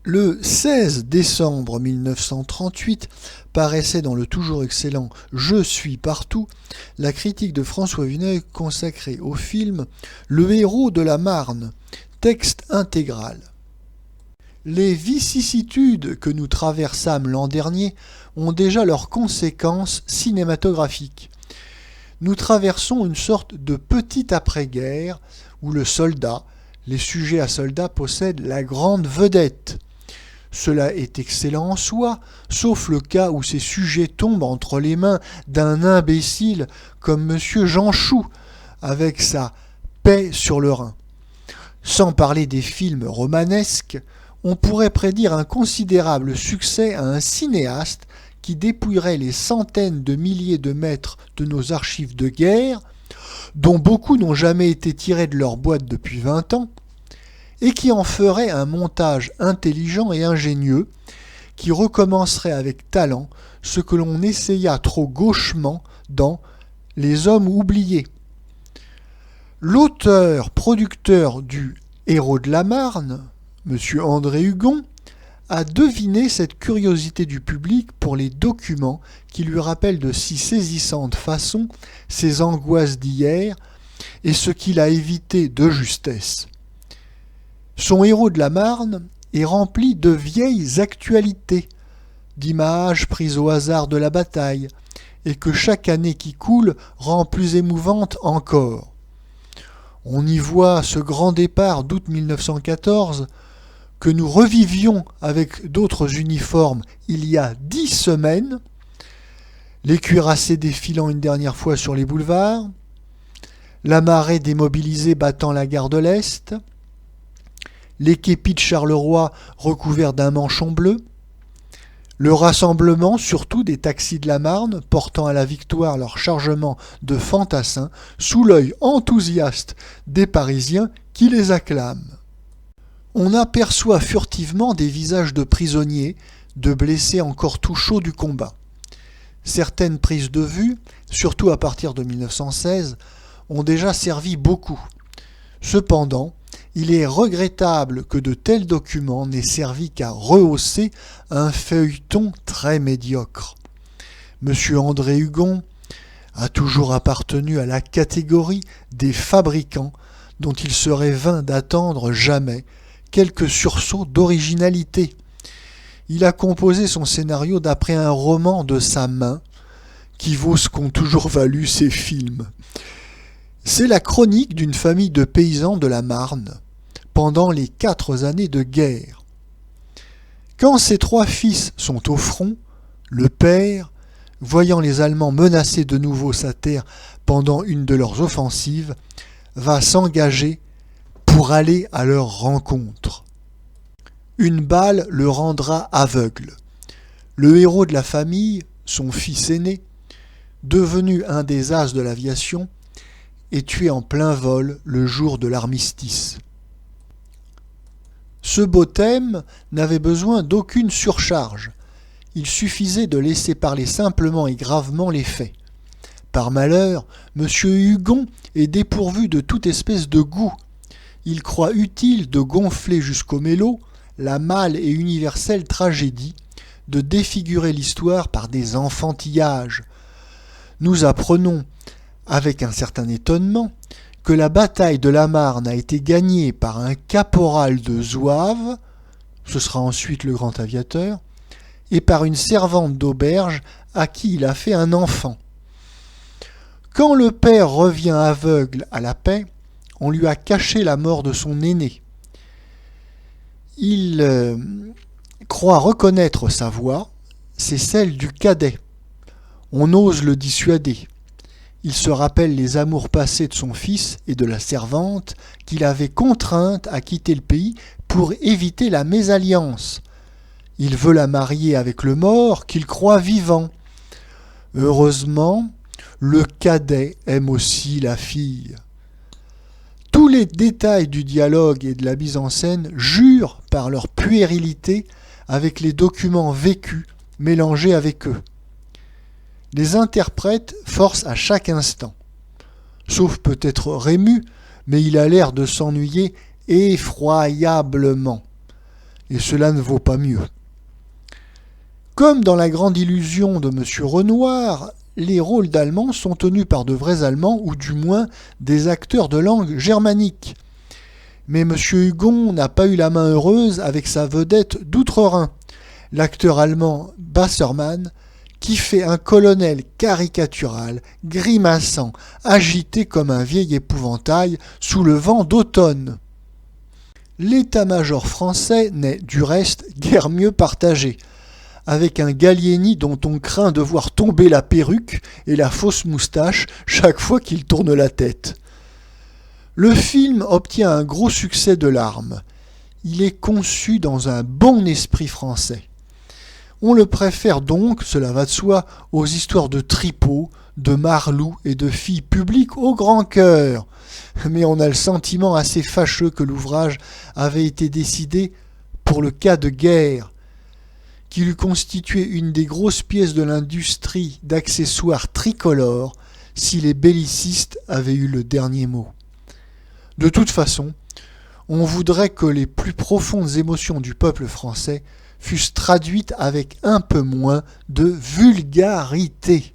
Le 16 décembre 1938 paraissait dans le toujours excellent Je suis partout la critique de François Vineuil consacrée au film Le héros de la Marne, texte intégral. Les vicissitudes que nous traversâmes l'an dernier ont déjà leurs conséquences cinématographiques. Nous traversons une sorte de petite après-guerre où le soldat, les sujets à soldats possèdent la grande vedette. Cela est excellent en soi, sauf le cas où ces sujets tombent entre les mains d'un imbécile comme M. Jean Chou, avec sa Paix sur le Rhin. Sans parler des films romanesques, on pourrait prédire un considérable succès à un cinéaste qui dépouillerait les centaines de milliers de mètres de nos archives de guerre, dont beaucoup n'ont jamais été tirés de leur boîte depuis 20 ans, et qui en ferait un montage intelligent et ingénieux, qui recommencerait avec talent ce que l'on essaya trop gauchement dans Les Hommes oubliés. L'auteur-producteur du Héros de la Marne, M. André Hugon, a deviné cette curiosité du public pour les documents qui lui rappellent de si saisissante façon ses angoisses d'hier et ce qu'il a évité de justesse. Son Héros de la Marne est rempli de vieilles actualités, d'images prises au hasard de la bataille, et que chaque année qui coule rend plus émouvante encore. On y voit ce grand départ d'août 1914 que nous revivions avec d'autres uniformes il y a 10 semaines, les cuirassés défilant une dernière fois sur les boulevards, la marée démobilisée battant la gare de l'Est, les képis de Charleroi recouverts d'un manchon bleu, le rassemblement surtout des taxis de la Marne portant à la victoire leur chargement de fantassins sous l'œil enthousiaste des Parisiens qui les acclament. On aperçoit furtivement des visages de prisonniers, de blessés encore tout chauds du combat. Certaines prises de vue, surtout à partir de 1916, ont déjà servi beaucoup. Cependant, il est regrettable que de tels documents n'aient servi qu'à rehausser un feuilleton très médiocre. M. André Hugon a toujours appartenu à la catégorie des fabricants dont il serait vain d'attendre jamais quelques sursauts d'originalité. Il a composé son scénario d'après un roman de sa main qui vaut ce qu'ont toujours valu ses films. C'est la chronique d'une famille de paysans de la Marne pendant les 4 années de guerre. Quand ses 3 fils sont au front, le père, voyant les Allemands menacer de nouveau sa terre pendant une de leurs offensives, va s'engager pour aller à leur rencontre. Une balle le rendra aveugle. Le héros de la famille, son fils aîné, devenu un des as de l'aviation, est tué en plein vol le jour de l'armistice. Ce beau thème n'avait besoin d'aucune surcharge. Il suffisait de laisser parler simplement et gravement les faits. Par malheur, M. Hugon est dépourvu de toute espèce de goût. Il croit utile de gonfler jusqu'au mélo la mâle et universelle tragédie, de défigurer l'histoire par des enfantillages. Nous apprenons, avec un certain étonnement, que la bataille de la Marne a été gagnée par un caporal de zouaves, ce sera ensuite le grand aviateur, et par une servante d'auberge à qui il a fait un enfant. Quand le père revient aveugle à la paix, on lui a caché la mort de son aîné. Il croit reconnaître sa voix, c'est celle du cadet. On ose le dissuader. Il se rappelle les amours passés de son fils et de la servante qu'il avait contrainte à quitter le pays pour éviter la mésalliance. Il veut la marier avec le mort qu'il croit vivant. Heureusement, le cadet aime aussi la fille. Tous les détails du dialogue et de la mise en scène jurent par leur puérilité avec les documents vécus mélangés avec eux. Les interprètes forcent à chaque instant. Sauf peut-être Rému, mais il a l'air de s'ennuyer effroyablement. et cela ne vaut pas mieux. Comme dans La Grande Illusion de M. Renoir, les rôles d'Allemands sont tenus par de vrais Allemands, ou du moins des acteurs de langue germanique. Mais M. Hugon n'a pas eu la main heureuse avec sa vedette d'outre-Rhin, l'acteur allemand Bassermann, qui fait un colonel caricatural, grimaçant, agité comme un vieil épouvantail sous le vent d'automne. L'état-major français n'est, du reste, guère mieux partagé, avec un Gallieni dont on craint de voir tomber la perruque et la fausse moustache chaque fois qu'il tourne la tête. Le film obtient un gros succès de larmes. Il est conçu dans un bon esprit français. On le préfère donc, cela va de soi, aux histoires de tripots, de marlous et de filles publiques au grand cœur. Mais on a le sentiment assez fâcheux que l'ouvrage avait été décidé pour le cas de guerre, qu'il eût constitué une des grosses pièces de l'industrie d'accessoires tricolores si les bellicistes avaient eu le dernier mot. De toute façon, on voudrait que les plus profondes émotions du peuple français fussent traduites avec un peu moins de vulgarité.